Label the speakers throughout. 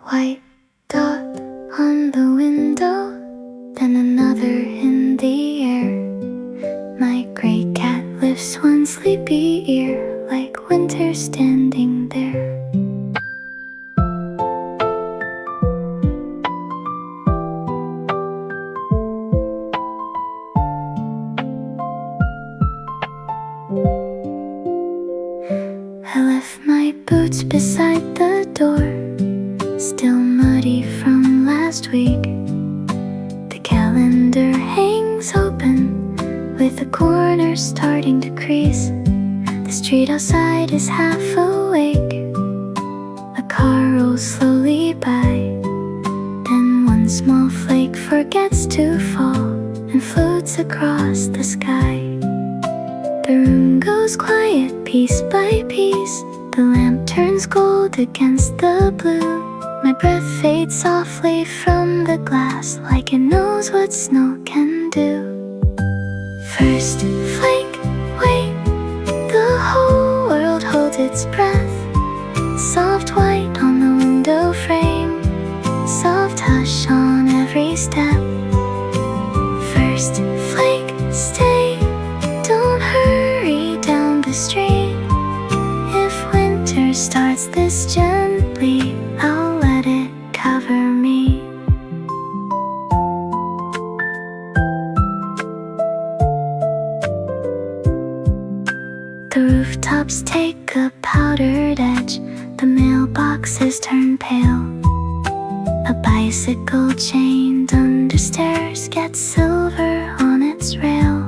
Speaker 1: white dot on the window, then another in the air. My gray cat lifts one sleepy ear, like winter standing there. I left my boots beside the door, still muddy from last week. The calendar hangs open, with the corners starting to crease. The street outside is half awake. A car rolls slowly by, then one small flake forgets to fall and floats across the sky. The room goes quiet piece by piece. The lamp turns gold against the blue. My breath fades softly from the glass, like it knows what snow can do. First flake, wait, the whole world holds its breath. Soft white on the window frame, soft hush on every step. First flake, stay, don't hurry down the street. If winter starts this gently, I'll let it cover me. The rooftops take a powdered edge, the mailboxes turn pale. A bicycle chained under stairs gets silver on its rail.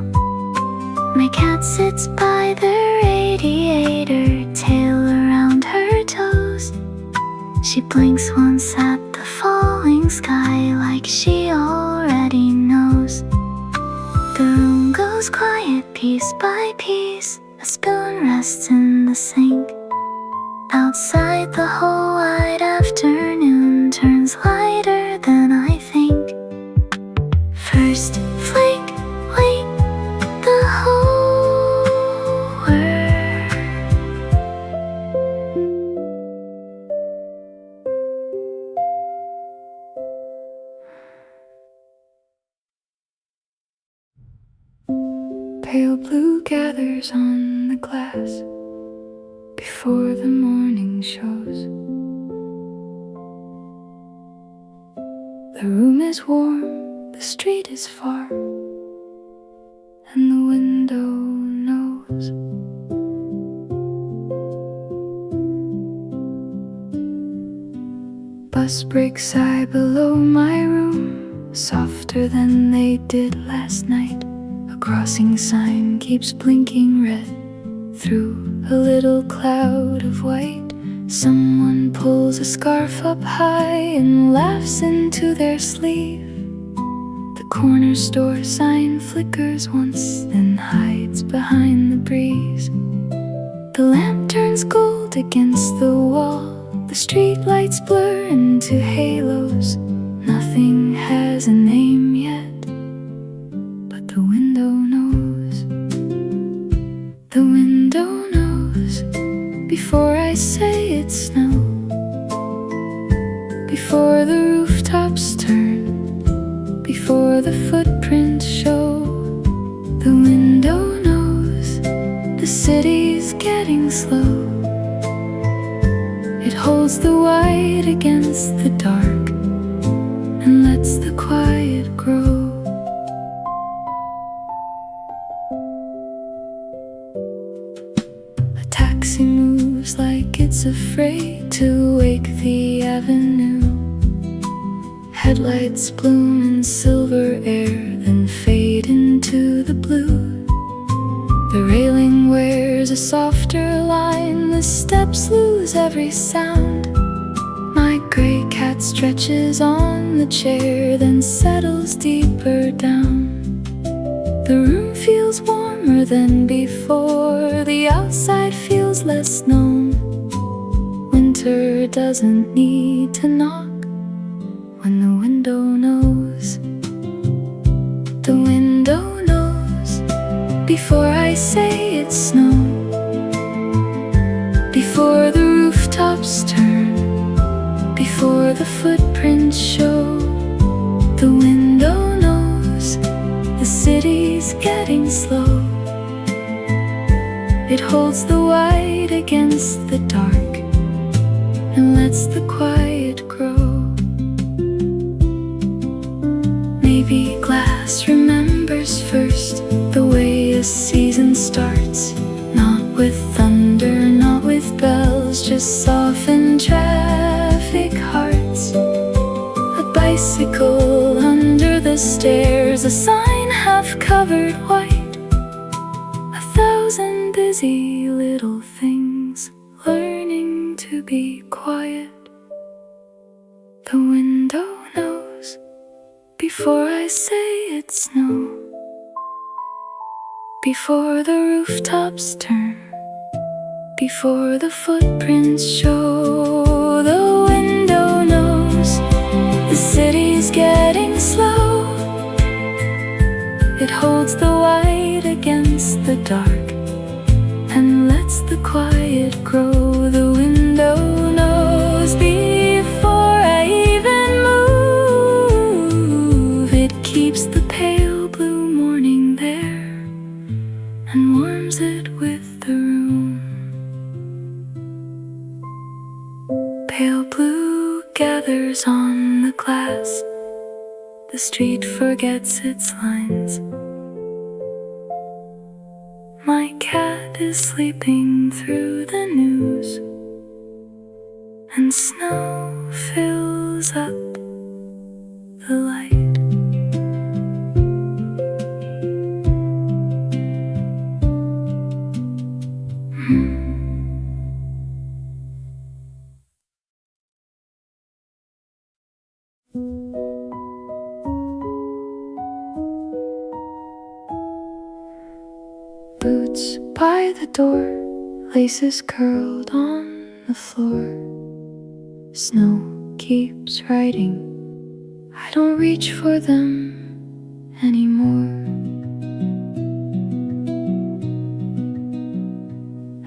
Speaker 1: My cat sits by the radiator, tail around her toes. She blinks once at the falling sky, like she already knows. The room goes quiet piece by piece. A spoon rests in the sink. Outside, the whole wide afternoon turns lighter than I think. First flake, wait, the whole world. Pale blue gathers on the glass before the morning shows. The room is warm, the street is far, and the window knows. Bus brakes sigh below my room, softer than they did last night. A crossing sign keeps blinking red through a little cloud of white. Someone pulls a scarf up high and laughs into their sleeve. The corner store sign flickers once, then hides behind the breeze. The lamp turns gold against the wall. The street lights blur into halos. Nothing has a name yet, but the window knows. The window knows before I say it's snow, before the rooftops turn, before the footprints show. The window knows the city's getting slow. It holds the white against the dark and lets the quiet grow. A taxi moves like it's afraid to wake the avenue. Headlights bloom in silver air, then fade into the blue. The railing wears a softer line, the steps lose every sound. My gray cat stretches on the chair, then settles deeper down. The room feels warmer than before, the outside feels less known. Winter doesn't need to knock when the window knows. The window knows before I say it's snow, before the rooftops turn, before the footprints show. The window knows the city's getting slow. It holds the white against the dark and lets the quiet grow. Maybe glass remembers first the way a season starts. Not with thunder, not with bells, just softened traffic hearts. A bicycle under the stairs, a sign half covered white. 1,000 busy little things learning to be quiet. The window knows before I say it's no. Before the rooftops turn, before the footprints show. The window knows the city's getting slow. It holds the white against the dark and lets the quiet grow. The window knows before I even move. It keeps the pale blue morning there and warms it with the room. Pale blue gathers on the glass. The street forgets its lines. My cat is sleeping through the news, and snow fills up the light. Boots by the door, laces curled on the floor. Snow keeps writing, I don't reach for them anymore.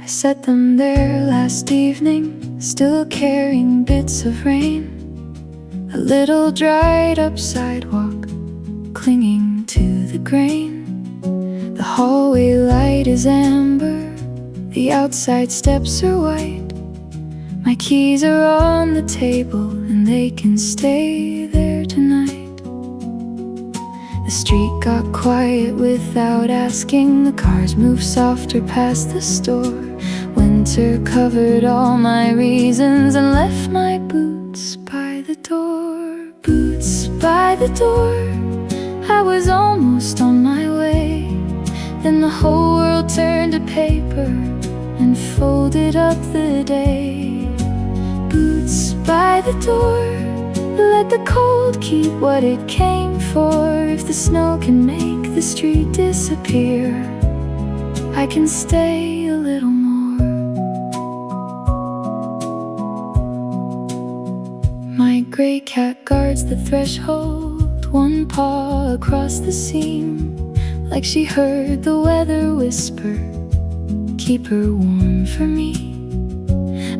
Speaker 1: I set them there last evening, still carrying bits of rain. A little dried up sidewalk, clinging to the grain. The hallway light is amber, the outside steps are white. My keys are on the table and they can stay there tonight. The street got quiet without asking. The cars moved softer past the store. Winter covered all my reasons and left my boots by the door. Boots by the door, I was almost on my way. Then the whole world turned to paper and folded up the day. Boots by the door, let the cold keep what it came for. If the snow can make the street disappear, I can stay a little more. My gray cat guards the threshold, one paw across the seam, like she heard the weather whisper, keep her warm for me.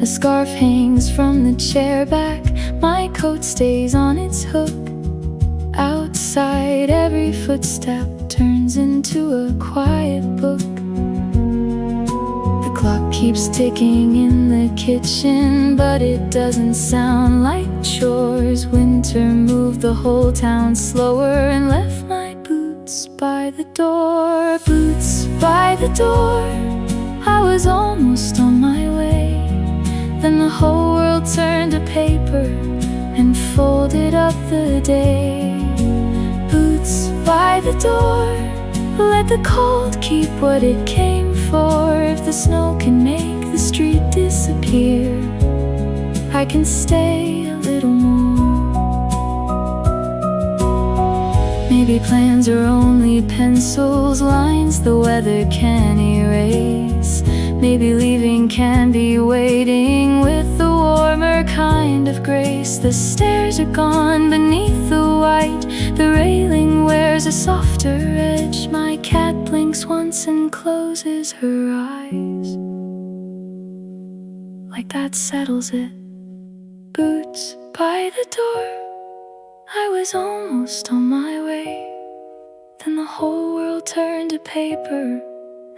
Speaker 1: A scarf hangs from the chair back, my coat stays on its hook. Outside every footstep turns into a quiet book. The clock keeps ticking in the kitchen, but it doesn't sound like chores. Winter moved the whole town slower and left my boots by the door. Boots by the door, I was almost on my way. Then the whole world turned to paper and folded up the day. Boots by the door, let the cold keep what it came for. If the snow can make the street disappear, I can stay a little more. Maybe plans are only pencils, lines the weather can erase. Maybe leaving can be waiting with a warmer kind of grace. The stairs are gone beneath the white, the railing wears a softer edge. My cat blinks once and closes her eyes, like that settles it. Boots by the door, I was almost on my way. Then the whole world turned to paper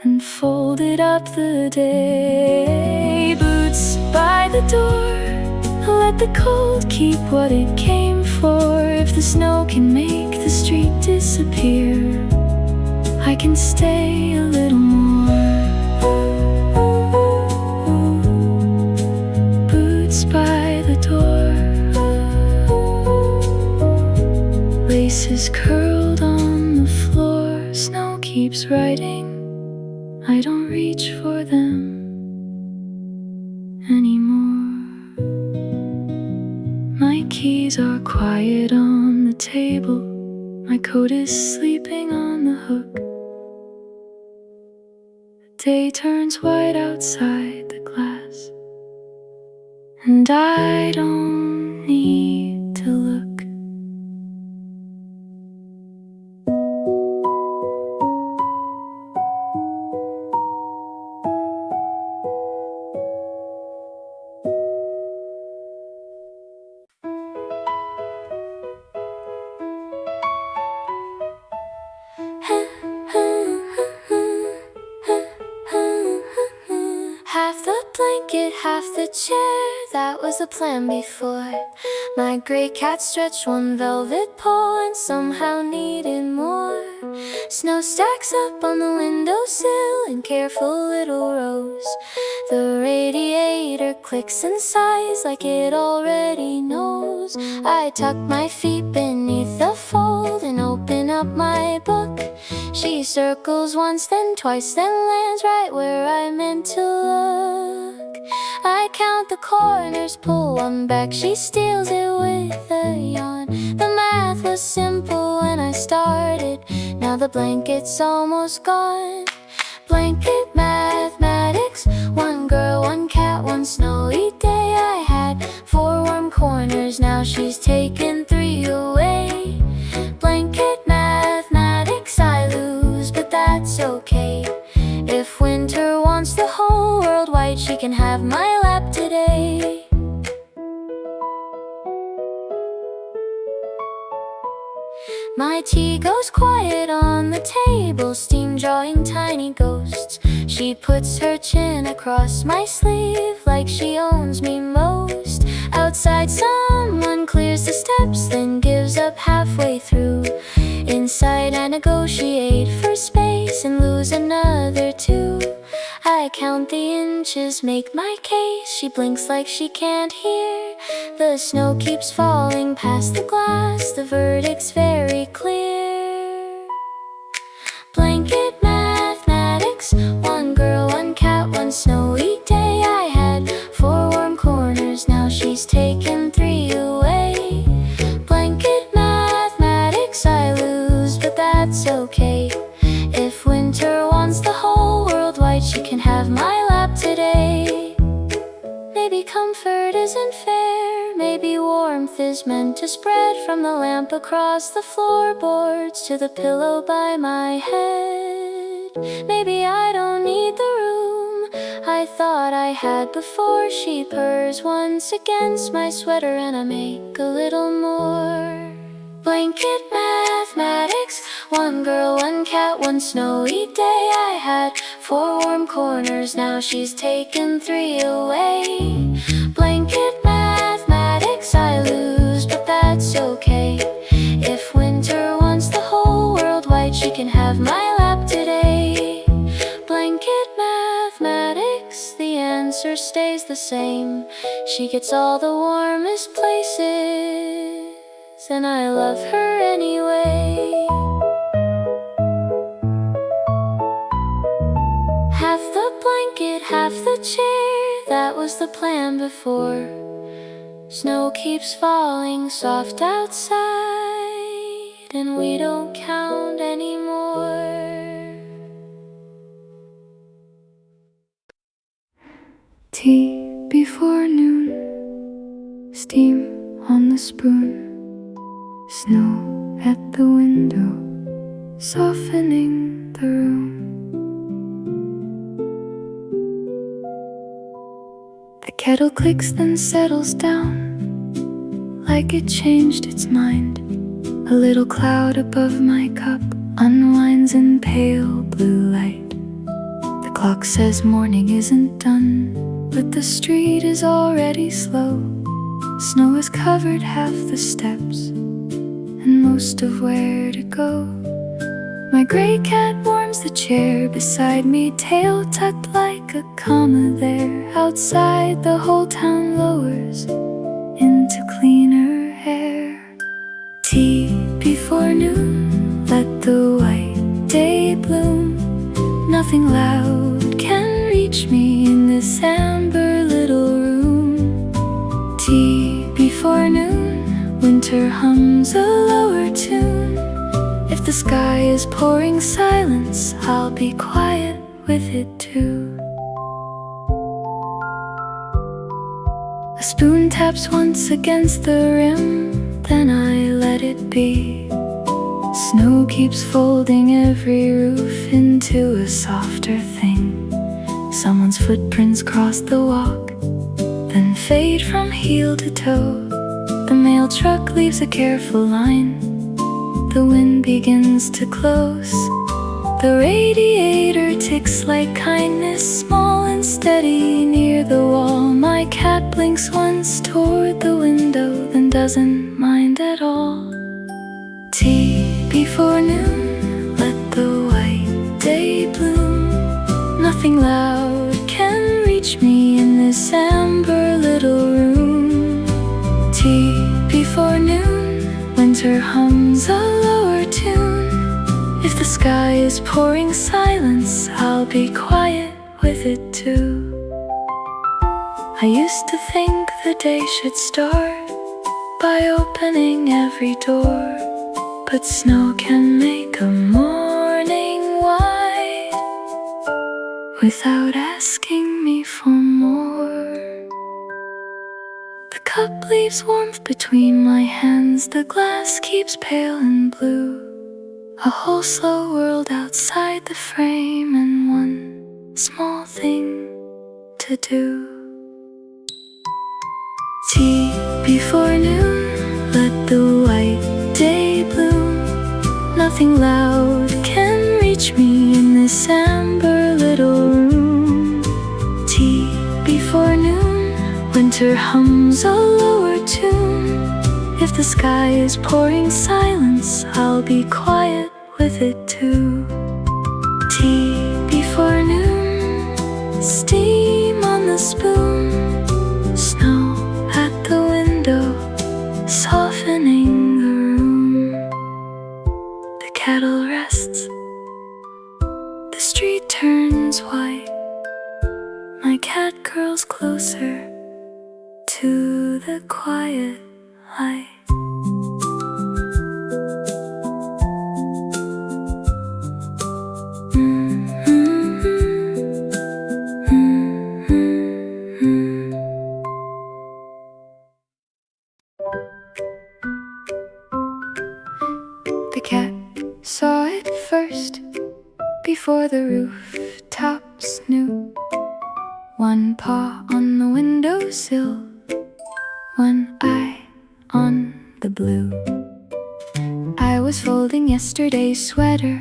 Speaker 1: and folded up the day. Boots by the door, let the cold keep what it came for. If the snow can make the street disappear, I can stay a little more. Boots by the door, laces curled on the floor. Snow keeps writing, I don't reach for them anymore. My keys are quiet on the table, my coat is sleeping on the hook. The day turns white outside the glass, and I don't need to look. Half the blanket, half the chair, that was the plan before. My gray cat stretched one velvet paw and somehow needed more. Snow stacks up on the windowsill in careful little rows. The radiator clicks and sighs like it already knows. I tuck my feet beneath the fold and open up my book. She circles once, then twice, then lands right where I meant to look. I count the corners, pull one back, she steals it with a yawn. The math was simple when I started, now the blanket's almost gone. Blanket mathematics, one girl, one cat, one snowy day. I had 4 warm corners, now she's taken 3 away. Blanket mathematics, I lose, but that's okay. If winter wants the whole world white, she can have my lap today. My tea goes quiet on the table, steam drawing tiny ghosts. She puts her chin across my sleeve like she owns me most. Outside someone clears the steps, then gives up halfway through. Inside I negotiate for space and lose another 2. I count the inches, make my case. She blinks like she can't hear. The snow keeps falling past the glass, the verdict's very clear. Blanket mathematics, one girl, one cat, one snowy day. I had 4 warm corners, now she's taken 3 away. Blanket mathematics, I lose, but that's okay. If winter wants the whole world white, she can have my lap today. Maybe comfort isn't fair, maybe warmth is meant to spread from the lamp across the floorboards to the pillow by my head. Maybe I don't need the room I thought I had before. She purrs once against my sweater and I make a little more. Blanket mathematics, one girl, one cat, one snowy day. I had 4 warm corners, now she's taken 3 away. Blanket mathematics, I lose, but that's okay. If winter wants the whole world white, she can have my lap today. Blanket mathematics, the answer stays the same. She gets all the warmest places, and I love her anyway. Half the blanket, half the chair, that was the plan before. Snow keeps falling soft outside, and we don't count anymore. Tea before noon, steam on the spoon. Snow at the window, softening the room. The kettle clicks, then settles down. like it changed its mind. A little cloud above my cup unwinds in pale blue light. The clock says morning isn't done, but the street is already slow. Snow has covered half the steps and most of where to go. My gray cat warms the chair beside me, tail tucked like a comma there. Outside the whole town lowers into cleaner air. Tea before noon, let the white day bloom. Nothing loud can reach me in this amber little room. Tea before noon, winter hums a lower tune. If the sky is pouring silence, I'll be quiet with it too. A spoon taps once against the rim, then I let it be. Snow keeps folding every roof into a softer thing. Someone's footprints cross the walk, then fade from heel to toe. The mail truck leaves a careful line. The wind begins to close. The radiator ticks like kindness, small and steady near the wall. My cat blinks once toward the window, then doesn't mind at all. Tea before noon, let the white day bloom. Nothing loud can reach me in this amber little room. Tea before noon, winter hums a lower tune. If the sky is pouring silence, I'll be quiet with it too. I used to think the day should start by opening every door, but snow can make a morning white without asking me for more. The cup leaves warmth between my hands. The glass keeps pale and blue. A whole slow world outside the frame, and one small thing to do. Tea before noon, let the white day bloom. Nothing loud can reach me in this amber little room. Tea before noon, winter hums a lower tune. If the sky is pouring silence, I'll be quiet with it too. Tea before noon, steam on the spoon. Snow at the window, softening the room. The kettle rests, the street turns white. My cat curls closer to the quiet light. The cat saw it first before the rooftops knew. One paw on the windowsill, one eye on the blue. I was folding yesterday's sweater,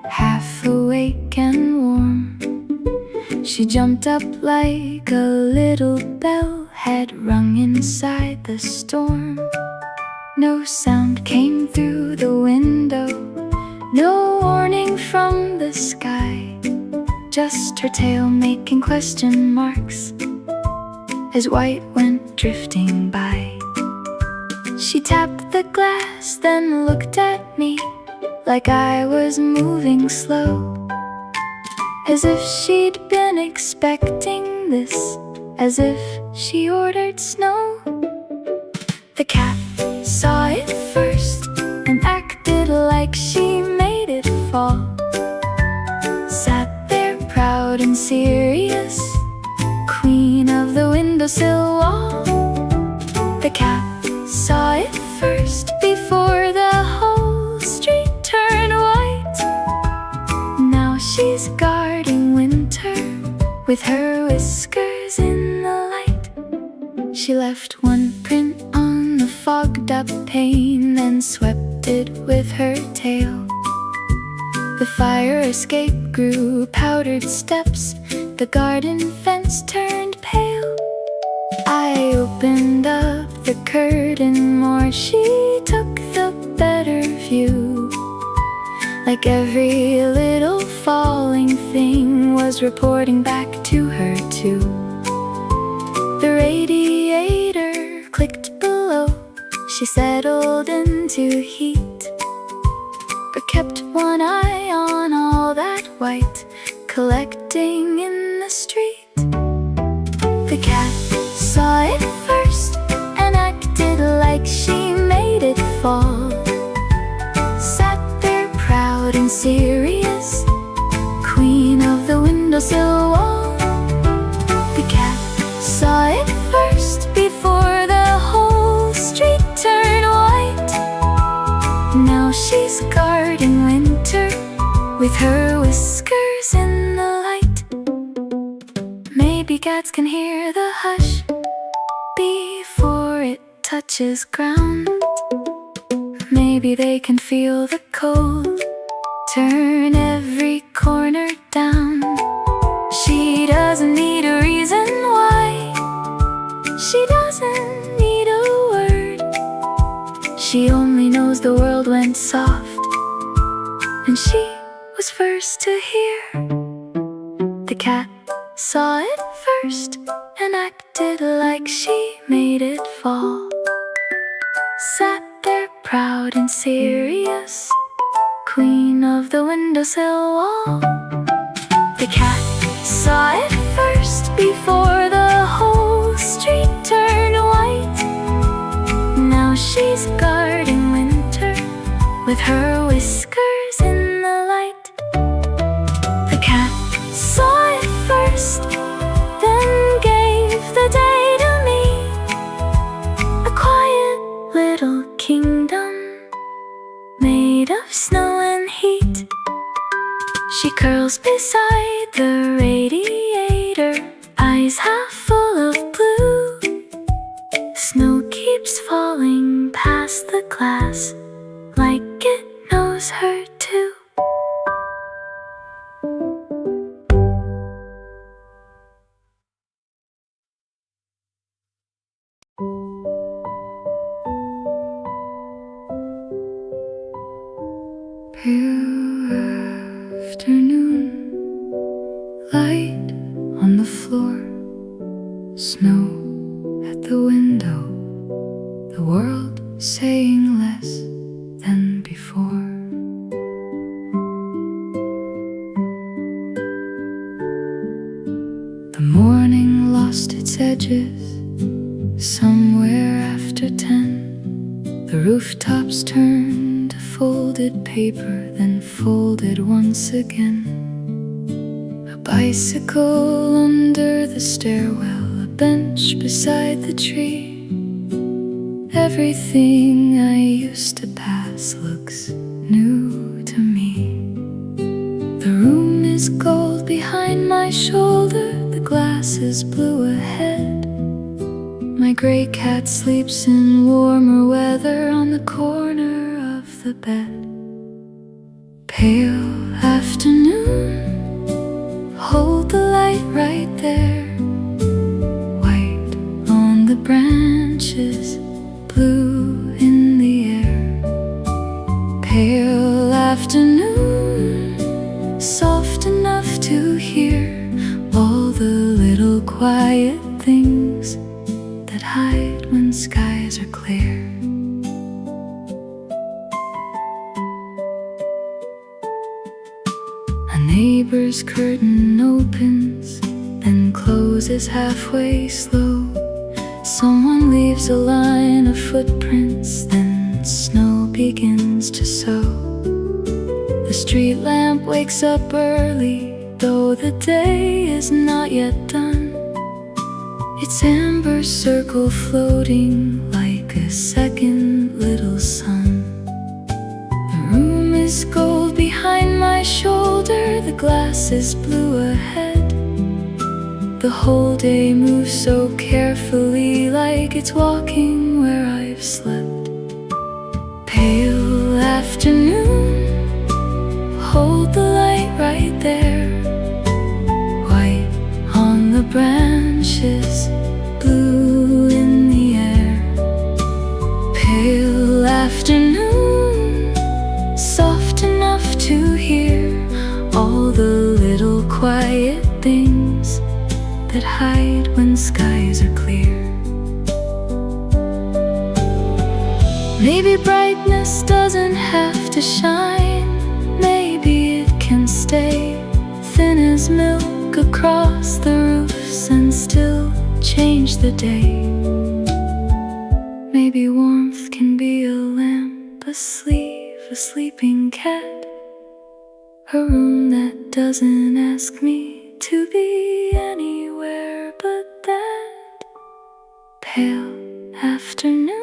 Speaker 1: half awake and warm. She jumped up like a little bell had rung inside the storm. No sound came through the window, no warning from the sky, just her tail making question marks as white went drifting by. She tapped the glass, then looked at me like I was moving slow, as if she'd been expecting this, as if she ordered snow. The cat saw it first and acted like she made it fall. Sat there proud and serious, queen of the windowsill wall. The cat saw it first before the whole street turned white. Now she's guarding winter with her whiskers in the light. She left one print on fogged up pane, then swept it with her tail. The fire escape grew powdered steps, the garden fence turned pale. I opened up the curtain more, she took the better view. Like every little falling thing was reporting back to her too. The radiator clicked below, she settled into heat, but kept one eye on all that white collecting in the street. The cat saw it first and acted like she made it fall. Sat there proud and serious, queen of the windowsill wall. The cat saw it first before the whole street turned white. Now she's guarding winter with her whiskers in the light. Maybe cats can hear the hush before it touches ground. Maybe they can feel the cold turn every corner down. She doesn't need a reason why, she doesn't need a word. She only knows the world went soft, and she was first to hear. The cat saw it first and acted like she made it fall. Sat there proud and serious, queen of the windowsill wall. The cat saw it first before the whole street turned white. Now she's guarding winter with her whiskers in the light. The cat saw it first, then gave the day to me, a quiet little kingdom made of snow and heat. She curls beside the radiator, eyes half full of blue. Snow keeps falling past the glass like it knows her too. Pale afternoon, light on the floor, snow at the window, the world saying less than before. The morning lost its edges somewhere after 10. The rooftops turned to folded paper, then folded once again. A bicycle under the stairwell, a bench beside the tree. Everything I used to pass looks new to me. The room is gold behind my shoulder, the glass is blue ahead. My gray cat sleeps in warmer weather on the corner of the bed. Pale afternoon, hold the light right there. White on the branches, blue in the air. Pale afternoon, soft enough to hear all the little quiet things that hide when skies are clear. A neighbor's curtain opens, then closes halfway slow. Someone leaves a line of footprints, then snow begins to sow. The street lamp wakes up early, though the day is not yet done. Its amber circle floating like a second little sun. The room is gold behind my shoulder, the glass is blue ahead. The whole day moves so carefully, like it's walking where I've I've slept. Pale afternoon, hold the light right there. White on the branches, blue in the air. Pale afternoon, soft enough to hear all the little quiet things that hide when skies are clear. Maybe brightness doesn't have to shine. Maybe it can stay thin as milk across the roofs and still change the day. Maybe warmth can be a lamp, a sleeve, a sleeping cat, a room that doesn't ask me to be anywhere but that. Pale afternoon,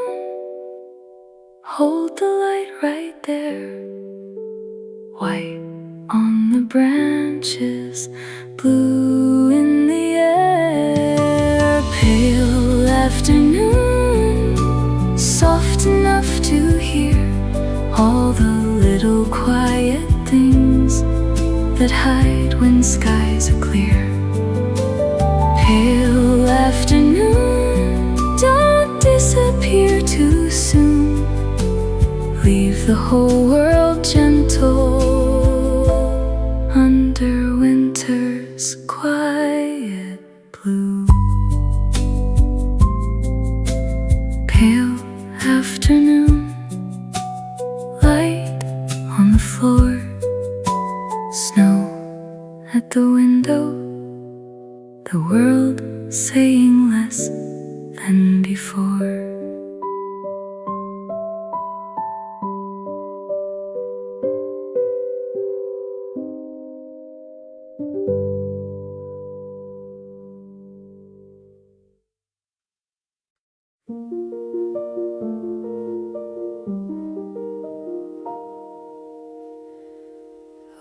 Speaker 1: hold the light right there. White on the branches, blue in the air. Pale afternoon, soft enough to hear all the little quiet things that hide when skies are clear. Pale afternoon, don't disappear too soon. Leave the whole world gentle under winter's quiet blue. Pale afternoon, light on the floor, snow at the window, the world saying less than before.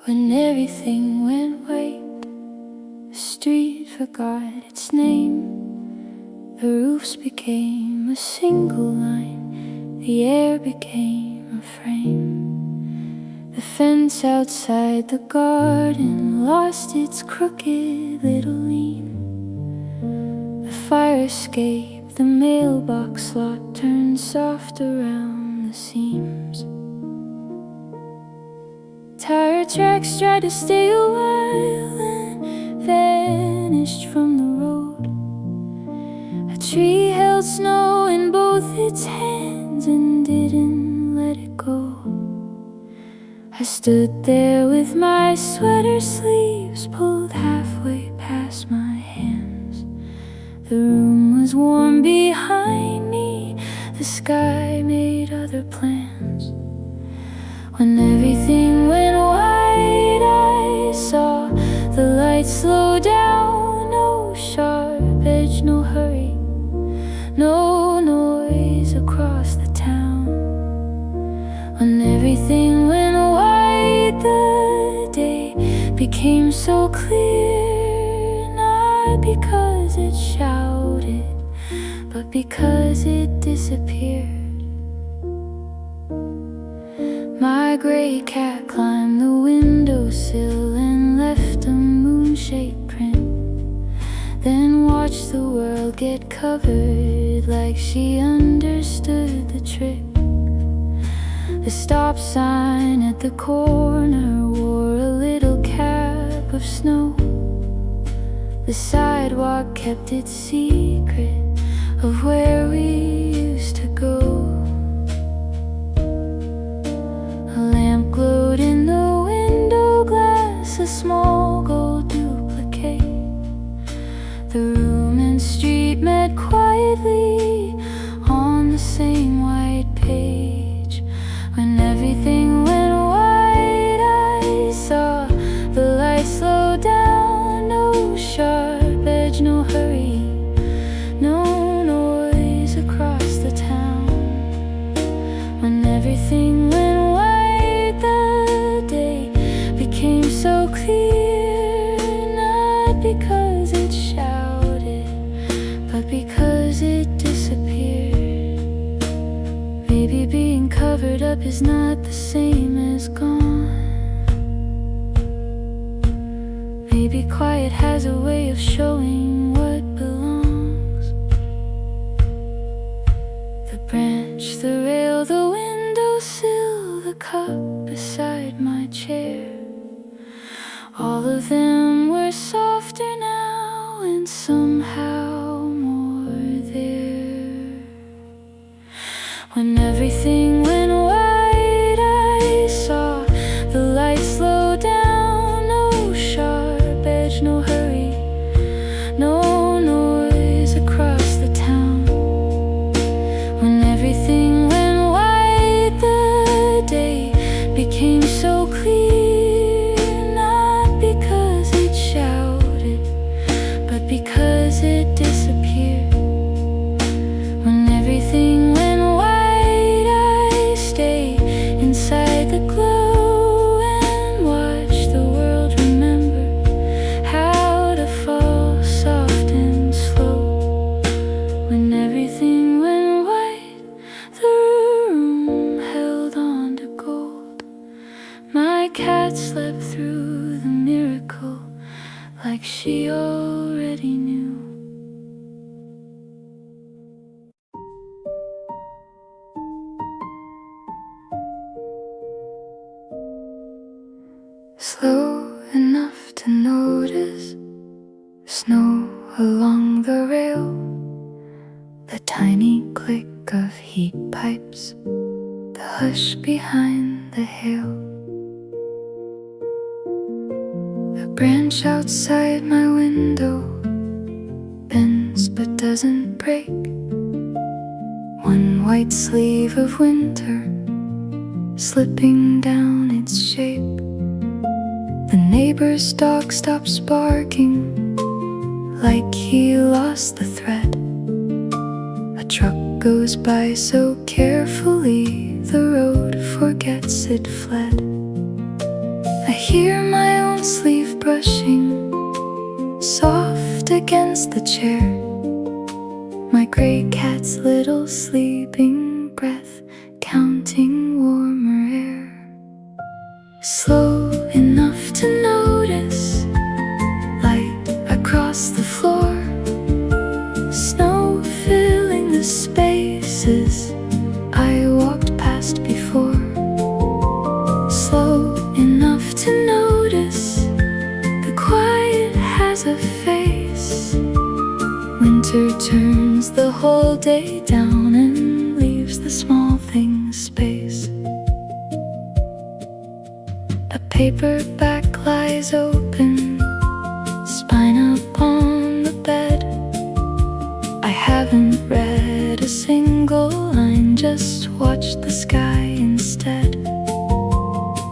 Speaker 1: When everything went white, the street forgot its name. The roofs became a single line, the air became a frame. The fence outside the garden lost its crooked little lean. The fire escape, the mailbox slot turned soft around the seams. Tire tracks tried to stay a while and vanished from the road. A tree held snow in both its hands and didn't let it go. I stood there with my sweater sleeves pulled halfway past my hands. The room was warm behind me, the sky made other plans. When everything went white, I saw the lights slow down. No sharp edge, no hurry, no noise across the town. When everything went white, the day became so clear. Not because it shouted, but because it disappeared. My gray cat climbed the windowsill and left a moon-shaped print, then watched the world get covered like she understood the trick. The stop sign at the corner wore a little cap of snow. The sidewalk kept its secret of where we used to go. Glowed in the window glass, a small gold duplicate. The room and street met quietly on the same white page. When everything went white, I saw the lights slow down. No sharp edge, no hurry, no noise covered up is not the same as gone. Maybe quiet has a way of showing what belongs. The branch, the rail, the windowsill, the cup beside my chair, all of them were softer now and somehow more there. When everything went white, I saw the light slow down. No sharp edge, no hurry, no noise across the town. When everything went white, the day became so clear, not because it shouted, but because it disappeared. When everything went white, I stayed inside the glow and watched the world remember how to fall soft and slow. When everything went white, the room held on to gold. My cat slept through the miracle like she already knew. Slow enough to notice snow along the rail, the tiny click of heat pipes, the hush behind the hail. The branch outside my window bends but doesn't break. One white sleeve of winter slipping down its shape. The neighbor's dog stops barking like he lost the thread. A truck goes by so carefully the road forgets it fled. I hear my own sleeve brushing soft against the chair, my gray cat's little sleeping breath counting warmer air. Slow enough to notice light across the floor, snow filling the spaces I walked past before. Slow enough to notice the quiet has a face. Winter turns the whole day down and leaves the small things space. A paperback lies open, spine up on the bed. I haven't read a single line, just watched the sky instead.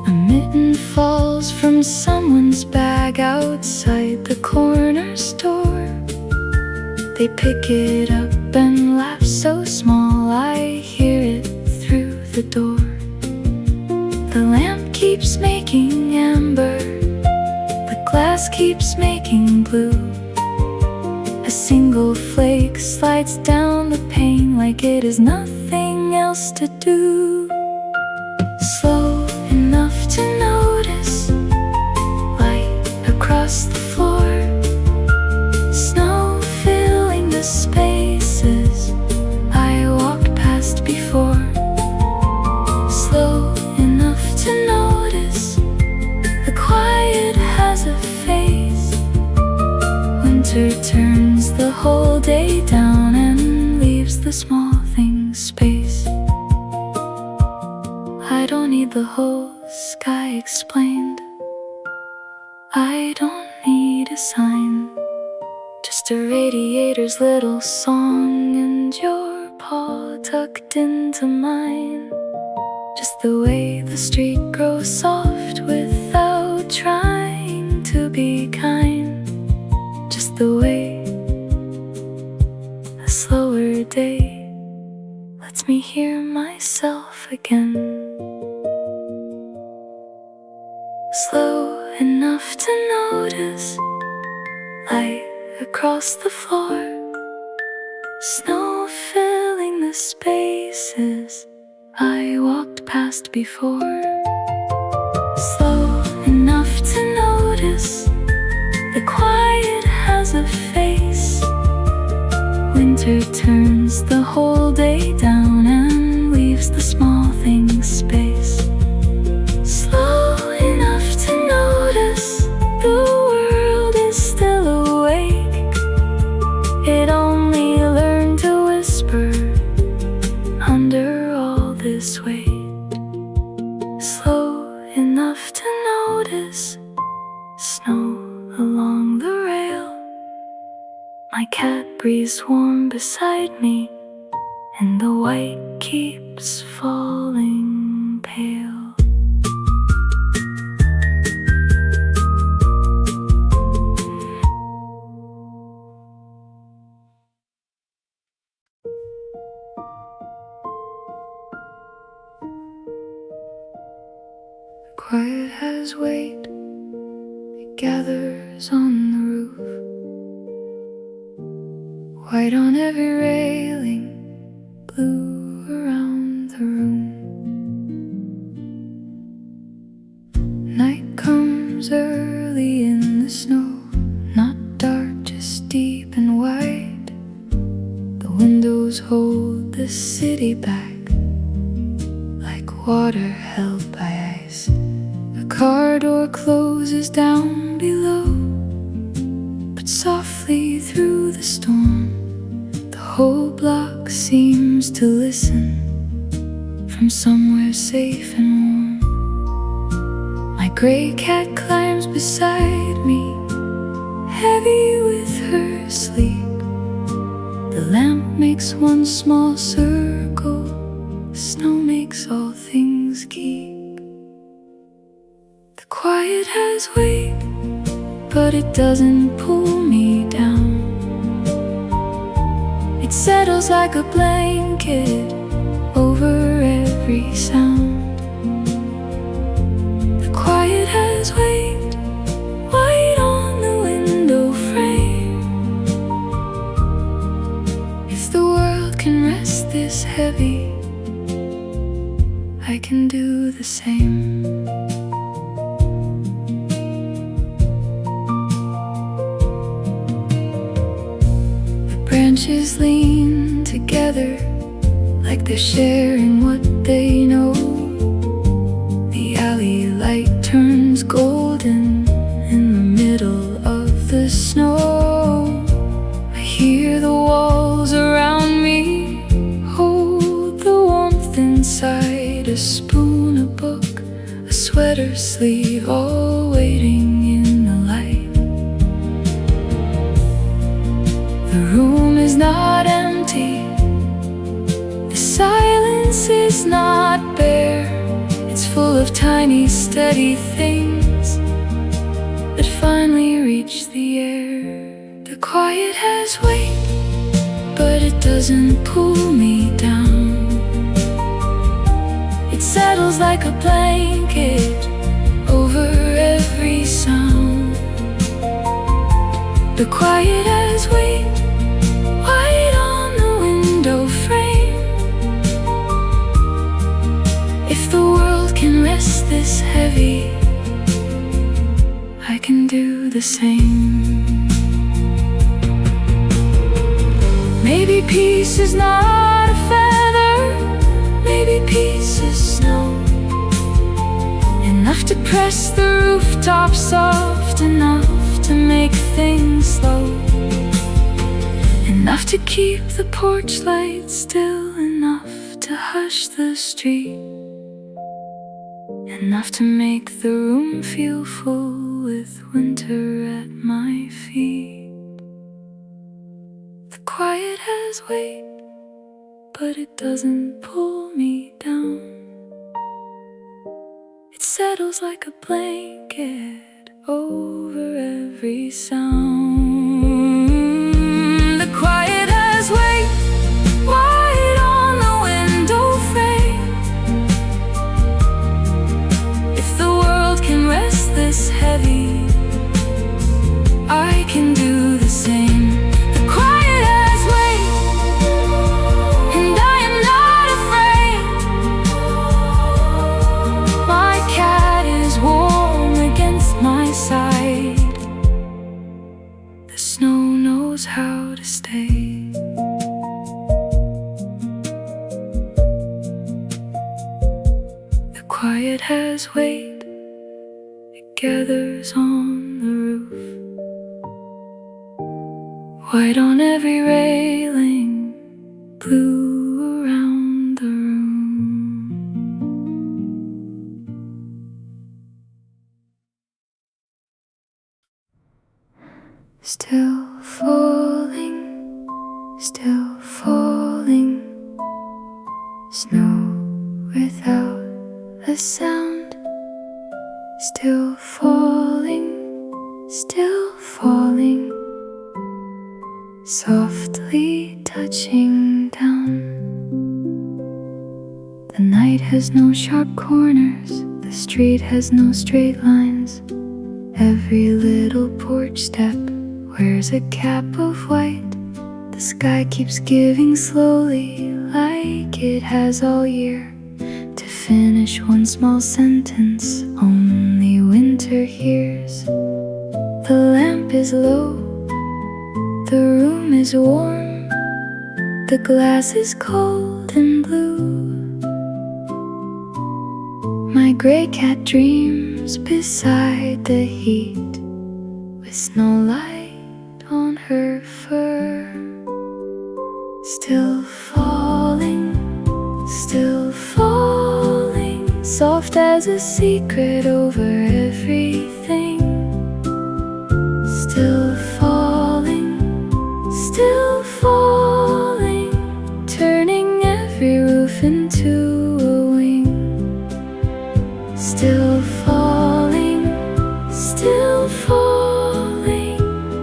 Speaker 1: A mitten falls from someone's bag outside the corner store. They pick it up and laugh so small I hear it through the door. The lamp keeps making amber, the glass keeps making blue. A single flake slides down the pane like it is nothing else to do. Slow enough to notice light across the floor, snow filling the spaces I walked past before. Slow enough to notice the quiet has a face. Winter turns the whole day down and leaves the small things space. I don't need the whole sky explained, I don't need a sign, just a radiator's little song and your paw tucked into mine. Just the way the street grows soft without trying to be kind. Just the way a slower day lets me hear myself again. Slow enough to notice light across the floor, snow filling the spaces I walked passed before. Slow enough to notice the quiet has a face. Winter turns the whole day down and leaves the small things space. Slow enough to notice the world is still awake. It only learned to whisper under all this weight. Slow enough to notice snow along the rail. My cat breathes warm beside me, and the white keeps falling pale. Quiet has weight, it gathers on the roof. White on every railing, blue around the room. Night comes early in the snow, not dark, just deep and wide. The windows hold the city back, like water held by ice. The car door closes down below, but softly through the storm, the whole block seems to listen from somewhere safe and warm. My gray cat climbs beside me, heavy with her sleep. The lamp makes one small circle, snow makes all things keep. The quiet has weight, but it doesn't pull me down. It settles like a blanket over every sound. The quiet has weight, white on the window frame. If the world can rest this heavy, I can do the same. Branches lean together like they're sharing what they know. The alley light turns golden in the middle of the snow. I hear the walls around me hold the warmth inside. A spoon, a book, a sweater sleeve, all waiting in the light. The room is not empty, the silence is not bare. It's full of tiny, steady things that finally reach the air. The quiet has weight, but it doesn't pull me down. It settles like a blanket over every sound. The quiet has weight, white on the window frame. If the world can rest this heavy, I can do the same. Maybe peace is not a feather, maybe peace is snow. Enough to press the rooftop soft, enough to make things slow. Enough to keep the porch light still, enough to hush the street. Enough to make the room feel full with winter at my feet. The quiet has weight, but it doesn't pull me down. It settles like a blanket over every sound. The quiet has weight, white on the window frame. If the world can rest this heavy, I can do the same. The quiet has weight, and I am not afraid. quiet has weight, it gathers on the roof. White on every railing, blue around the room. Still falling, snow without a sound. Still falling, softly touching down. The night has no sharp corners, the street has no straight lines. Every little porch step wears a cap of white. The sky keeps giving slowly, like it has all year, to finish one small sentence only winter hears. The lamp is low, the room is warm, the glass is cold and blue. My gray cat dreams beside the heat, with snow light on her fur. Still falling, soft as a secret over everything. Still falling, turning every roof into a wing. Still falling,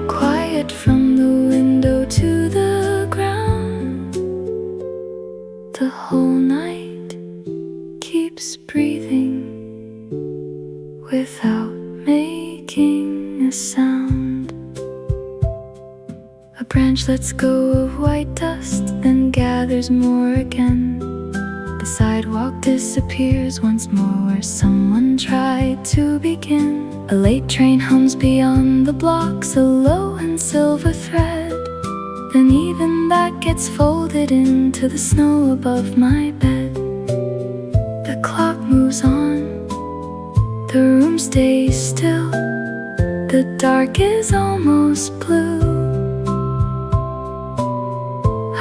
Speaker 1: quiet from the window to the ground. The whole night keeps breathing without making a sound. A branch lets go of white dust, then gathers more again. The sidewalk disappears once more where someone tried to begin. A late train hums beyond the blocks, a low and silver thread. Then even that gets folded into the snow above my bed. The clock moves on, the room stays still, the dark is almost blue.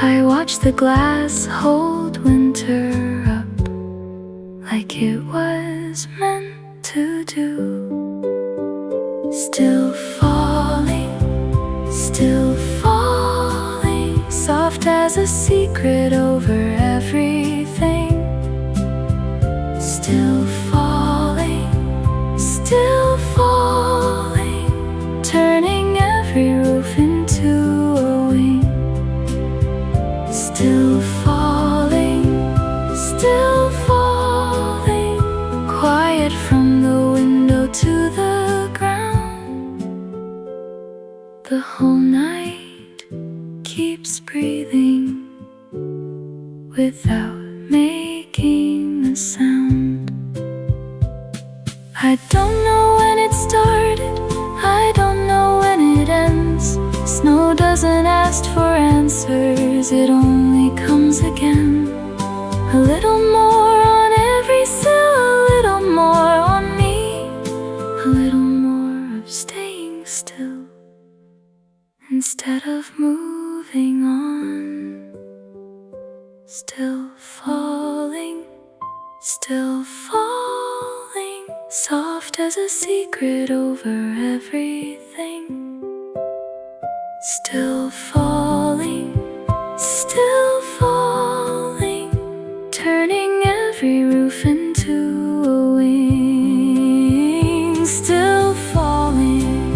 Speaker 1: I watch the glass hold winter up, like it was meant to do. Still falling, soft as a secret over everything. Still falling, turning every roof into a wing. Still falling, quiet from the window to the ground. The whole night keeps breathing without making a sound. I don't know when it started, I don't know when it ends. Snow doesn't ask for answers, it only comes again. A little more on every sill, a little more on me, a little more of staying still instead of moving on. Still falling, soft as a secret over everything. Still falling, turning every roof into a wing. Still falling,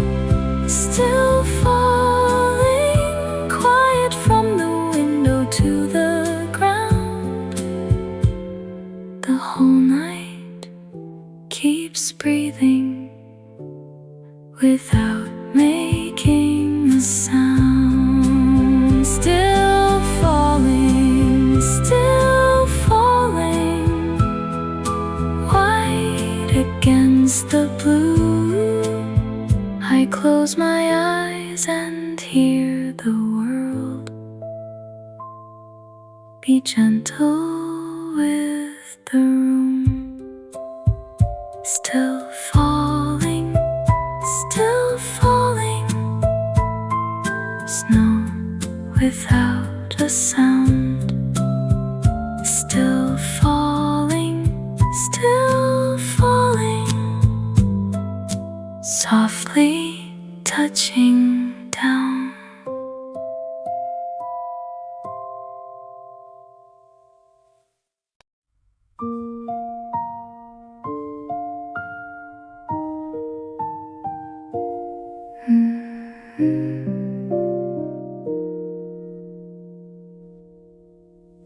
Speaker 1: quiet from the window to the ground. The whole night keeps breathing without making a sound. Still falling, white against the blue. I close my eyes and hear the world. Be gentle with the room. still falling, still falling. Snow without a sound, still falling, still falling. Softly touching down.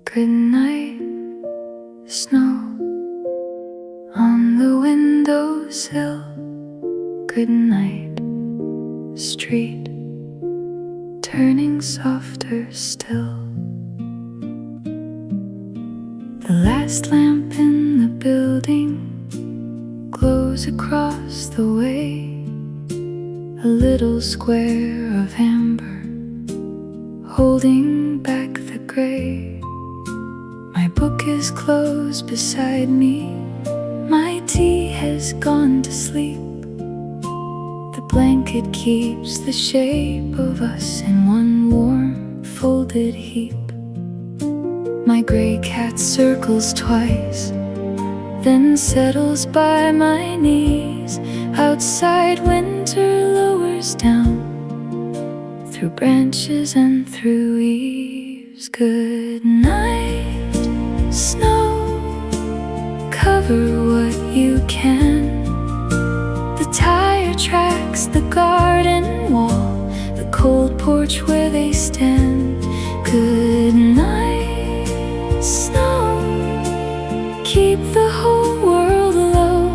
Speaker 1: Goodnight snow on the windowsill. Goodnight street turning softer still. The last lamp in the building glows across the way, a little square of amber holding back the gray. My book is closed beside me, my tea has gone to sleep. The blanket keeps the shape of us in one warm folded heap. My gray cat circles twice, then settles by my knees. Outside winter lowers down, through branches and through eaves. Good night, snow, cover what you can. The tire tracks, the garden wall, the cold porch where they stand. Good night, snow, keep the whole world low.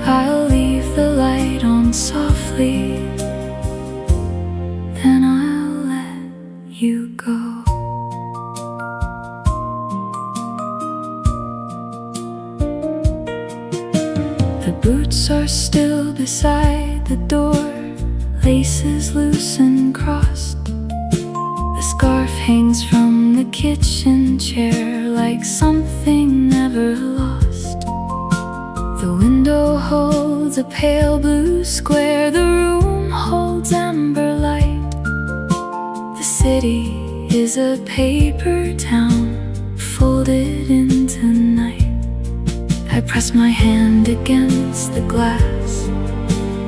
Speaker 1: I'll leave the light on softly, then I'll let you go. The boots are still beside the door, laces loose and crossed. The scarf hangs from the kitchen chair like something never lost. The window holds a pale blue square, the room holds amber light. The city is a paper town folded into night. I press my hand against the glass,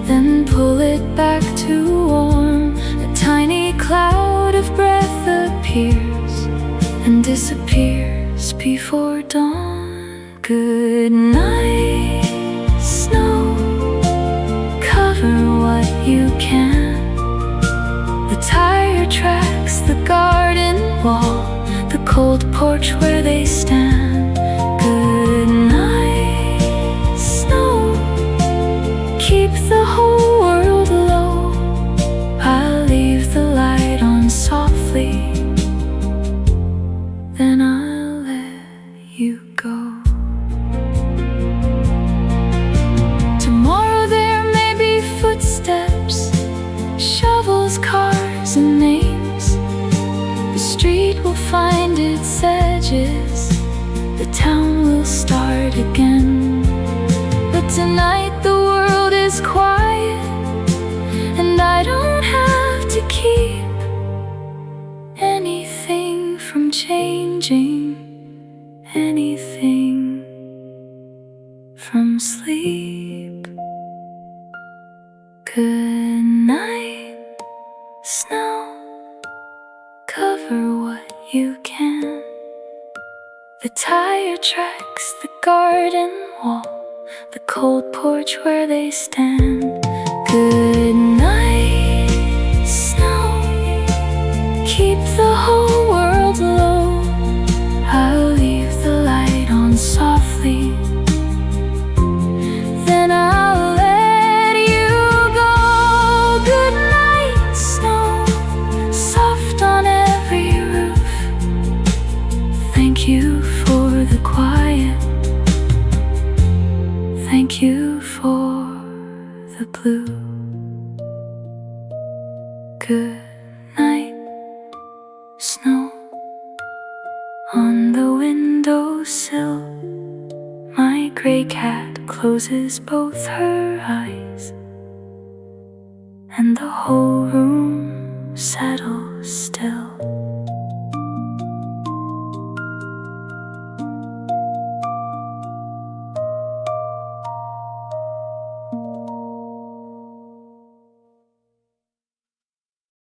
Speaker 1: then pull it back to warm. A tiny cloud of breath appears and disappears before dawn. Good night, snow, cover what you can. The tire tracks, the garden wall, the cold porch where they stand. Good night, snow, keep the whole world low. I'll leave the light on softly, then I'll let you go. Tomorrow there may be footsteps, shovels, cars, and names. The street will find its edges, the town will start again. But tonight the world is quiet, and I don't have to keep anything from changing, anything from sleep. Good night, snow, cover what you can. The tire tracks, the garden wall, the cold porch where they stand. Good night, snow, keep the whole world low. I'll leave the light on softly, then I'll let you go. Good night, snow, soft on every roof. Thank you for the quiet, thank you for the blue. Good night, snow, on the windowsill. My gray cat closes both her eyes, and the whole room settles still.